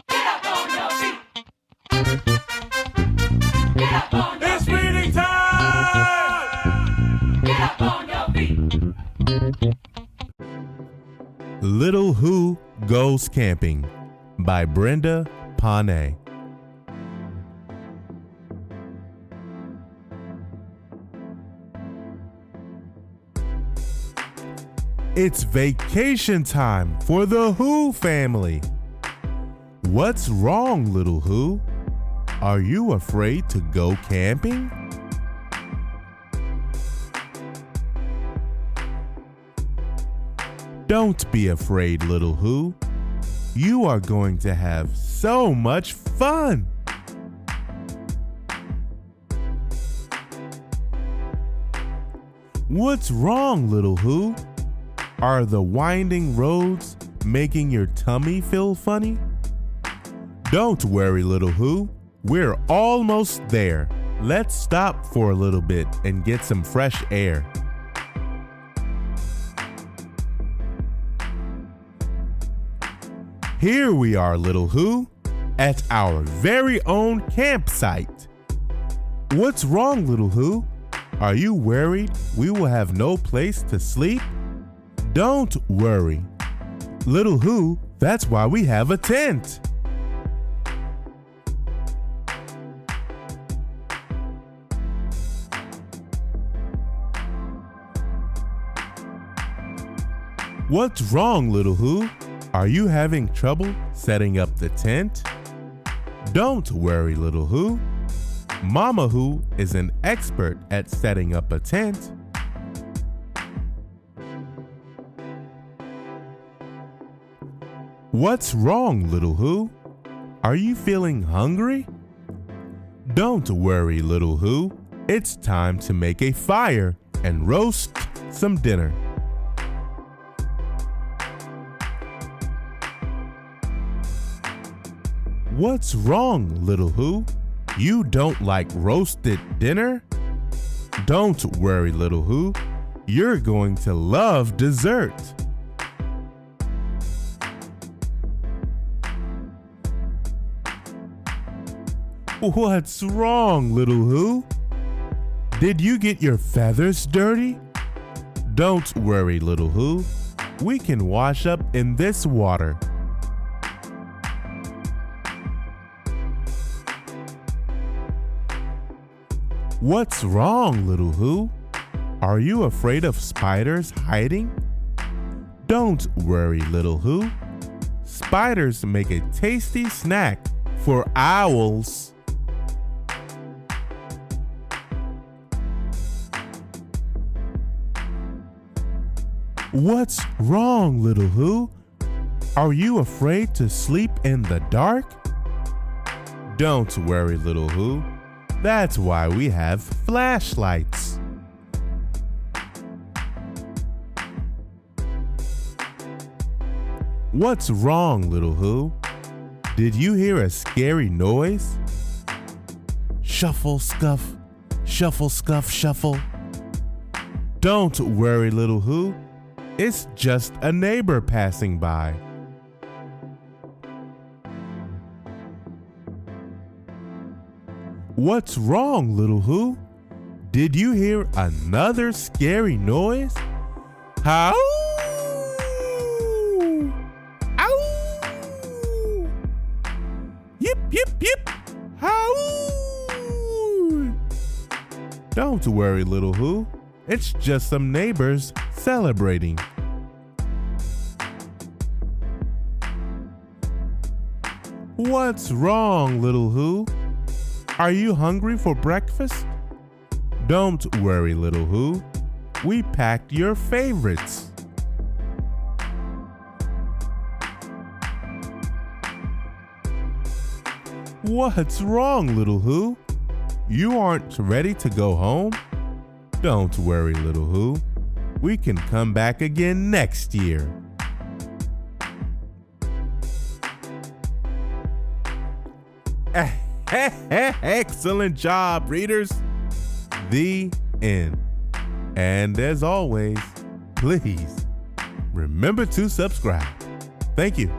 Get up on your feet. Get up on your It's feet. reading time! Get up on your feet. Little Who Goes Camping by Brenda Ponnay. It's vacation time for the Who family. What's wrong, Little Who? Are you afraid to go camping? Don't be afraid, Little Who. You are going to have so much fun. What's wrong, Little Who? Are the winding roads making your tummy feel funny? Don't worry, Little Who. We're almost there. Let's stop for a little bit and get some fresh air. Here we are, Little Who, at our very own campsite. What's wrong, Little Who? Are you worried we will have no place to sleep? Don't worry. Little Who, that's why we have a tent. What's wrong, Little Who? Are you having trouble setting up the tent? Don't worry, Little Who. Mama Who is an expert at setting up a tent. What's wrong, Little Who? Are you feeling hungry? Don't worry, Little Who. It's time to make a fire and roast some dinner. What's wrong, Little Who? You don't like roasted dinner? Don't worry, Little Who. You're going to love dessert. What's wrong, Little Who? Did you get your feathers dirty? Don't worry, Little Who. We can wash up in this water. What's wrong, Little Who? Are you afraid of spiders hiding? Don't worry, Little Who. Spiders make a tasty snack for owls. What's wrong, Little Who? Are you afraid to sleep in the dark? Don't worry, Little Who. That's why we have flashlights. What's wrong, Little Who? Did you hear a scary noise? Shuffle, scuff, shuffle, scuff, shuffle. Don't worry, Little Who. It's just a neighbor passing by. What's wrong, Little Who? Did you hear another scary noise? How? Ow! Yip, yip, yip! How? Don't worry, Little Who. It's just some neighbors celebrating. What's wrong, Little Who? Are you hungry for breakfast? Don't worry, Little Who. We packed your favorites. What's wrong, Little Who? You aren't ready to go home? Don't worry, Little Who. We can come back again next year. Excellent job, readers. The end. And as always, please remember to subscribe. Thank you.